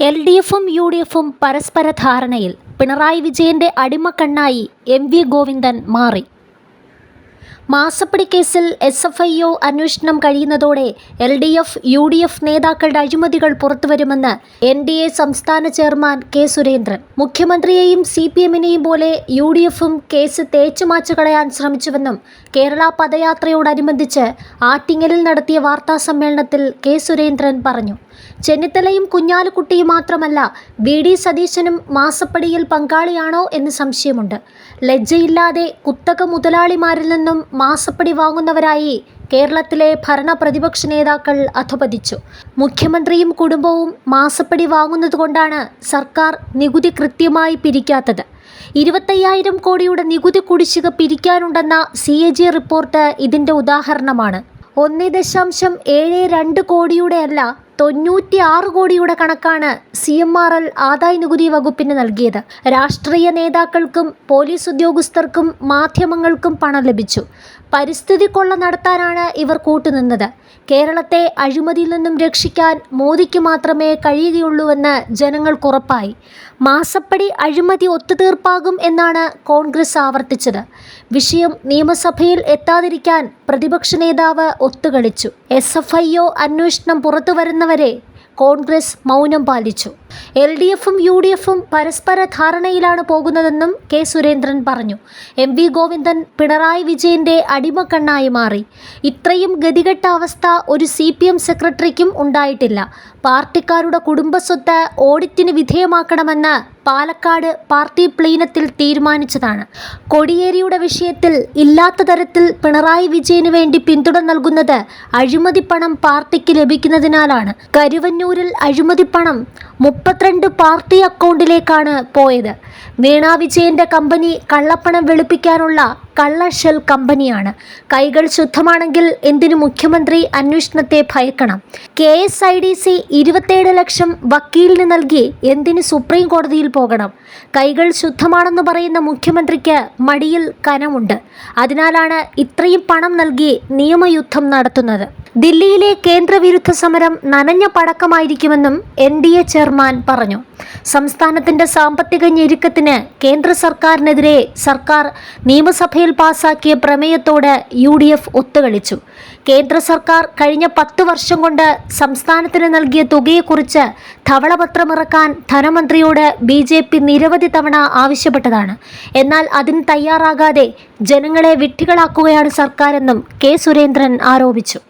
LDFും UDFും പരസ്പര ധാരണയിൽ. പിണറായി വിജയന്റെ അടിമക്കണ്ണായി MV ഗോവിന്ദൻ മാറി. മാസപ്പടി കേസിൽ SFIO അന്വേഷണം കഴിയുന്നതോടെ LDF, UDF നേതാക്കളുടെ അഴിമതികൾ പുറത്തുവരുമെന്ന് NDA സംസ്ഥാന ചെയർമാൻ K. സുരേന്ദ്രൻ. മുഖ്യമന്ത്രിയെയും CPMനെയും പോലെ UDFും കേസ് തേച്ചുമാച്ചു കളയാൻ ശ്രമിച്ചുവെന്നും കേരള പദയാത്രയോടനുബന്ധിച്ച് ആറ്റിങ്ങലിൽ നടത്തിയ വാർത്താ സമ്മേളനത്തിൽ K. സുരേന്ദ്രൻ പറഞ്ഞു. ചെന്നിത്തലയും കുഞ്ഞാലിക്കുട്ടിയും മാത്രമല്ല, VD സതീശനും മാസപ്പടിയിൽ പങ്കാളിയാണോ എന്ന് സംശയമുണ്ട്. ലജ്ജയില്ലാതെ കുത്തക മുതലാളിമാരിൽ നിന്നും മാസപ്പടി വാങ്ങുന്നവരായി കേരളത്തിലെ ഭരണ പ്രതിപക്ഷ നേതാക്കൾ അധപതിച്ചു. മുഖ്യമന്ത്രിയും കുടുംബവും മാസപ്പടി വാങ്ങുന്നതുകൊണ്ടാണ് സർക്കാർ നികുതി കൃത്യമായി പിരിക്കാത്തത്. 25,000 കോടിയുടെ നികുതി കുടിശ്ശിക പിരിക്കാനുണ്ടെന്ന CAG റിപ്പോർട്ട് ഇതിൻ്റെ ഉദാഹരണമാണ്. 1.72 കോടിയുടെ അല്ല, 96 കോടിയുടെ കണക്കാണ് CMRL ആദായ നികുതി വകുപ്പിന് നൽകിയത്. രാഷ്ട്രീയ നേതാക്കൾക്കും പോലീസ് ഉദ്യോഗസ്ഥർക്കും മാധ്യമങ്ങൾക്കും പണം ലഭിച്ചു. പരിസ്ഥിതി കൊള്ള നടത്താനാണ് ഇവർ കൂട്ടുനിന്നത്. കേരളത്തെ അഴിമതിയിൽ നിന്നും രക്ഷിക്കാൻ മോദിക്ക് മാത്രമേ കഴിയുകയുള്ളൂവെന്ന് ജനങ്ങൾക്കുറപ്പായി. മാസപ്പടി അഴിമതി ഒത്തുതീർപ്പാകും എന്നാണ് കോൺഗ്രസ് ആവർത്തിച്ചത്. വിഷയം നിയമസഭയിൽ എത്താതിരിക്കാൻ പ്രതിപക്ഷ നേതാവ് ഒത്തുകളിച്ചു. SFIO അന്വേഷണം പുറത്തുവരുന്നവരെ കോൺഗ്രസ് മൗനം പാലിച്ചു. LDFും UDFും പരസ്പര ധാരണയിലാണ് പോകുന്നതെന്നും K. സുരേന്ദ്രൻ പറഞ്ഞു. MV ഗോവിന്ദൻ പിണറായി വിജയന്റെ അടിമക്കണ്ണായി മാറി. ഇത്രയും ഗതികെട്ട അവസ്ഥ ഒരു CPM സെക്രട്ടറിക്കും ഉണ്ടായിട്ടില്ല. പാർട്ടിക്കാരുടെ കുടുംബസ്വത്ത് ഓഡിറ്റിന് വിധേയമാക്കണമെന്ന് പാലക്കാട് പാർട്ടി പ്ലീനത്തിൽ തീരുമാനിച്ചതാണ്. കോടിയേരിയുടെ വിഷയത്തിൽ ഇല്ലാത്ത തരത്തിൽ പിണറായി വിജയന് വേണ്ടി പിന്തുണ നൽകുന്നത് അഴിമതിപ്പണം പാർട്ടിക്ക് ലഭിക്കുന്നതിനാലാണ്. കരുവന്നൂരിൽ അഴിമതിപ്പണം 32 പാർട്ടി അക്കൗണ്ടിലേക്കാണ് പോയത്. വീണ വിജയന്റെ കമ്പനി കള്ളപ്പണം വെളുപ്പിക്കാനുള്ള കള്ള ഷെൽ കമ്പനിയാണ്. കൈകൾ ശുദ്ധമാണെങ്കിൽ എന്തിനു മുഖ്യമന്ത്രി അന്വേഷണത്തെ ഭയക്കണം? KSIDC 27 ലക്ഷം വക്കീലിന് നൽകി എന്തിന് സുപ്രീം കോടതിയിൽ പോകണം? കൈകൾ ശുദ്ധമാണെന്ന് പറയുന്ന മുഖ്യമന്ത്രിക്ക് മടിയിൽ കനമുണ്ട്. അതിനാലാണ് ഇത്രയും പണം നൽകി നിയമയുദ്ധം നടത്തുന്നത്. ദില്ലിയിലെ കേന്ദ്രവിരുദ്ധ സമരം നനഞ്ഞ പടക്കമായിരിക്കുമെന്നും NDA ചെയർമാൻ പറഞ്ഞു. സംസ്ഥാനത്തിന്റെ സാമ്പത്തിക ഞെരുക്കത്തിന് കേന്ദ്ര സർക്കാരിനെതിരെ സർക്കാർ നിയമസഭയിൽ പാസാക്കിയ പ്രമേയത്തോട് UDF ഒത്തുകളിച്ചു. കേന്ദ്ര സർക്കാർ കഴിഞ്ഞ 10 വർഷം കൊണ്ട് സംസ്ഥാനത്തിന് നൽകിയ തുകയെക്കുറിച്ച് ധവളപത്രമിറക്കാൻ ധനമന്ത്രിയോട് BJP നിരവധി തവണ ആവശ്യപ്പെട്ടതാണ്. എന്നാൽ അതിന് തയ്യാറാകാതെ ജനങ്ങളെ വിഡ്ഢികളാക്കുകയാണ് സർക്കാരെന്നും K. സുരേന്ദ്രൻ ആരോപിച്ചു.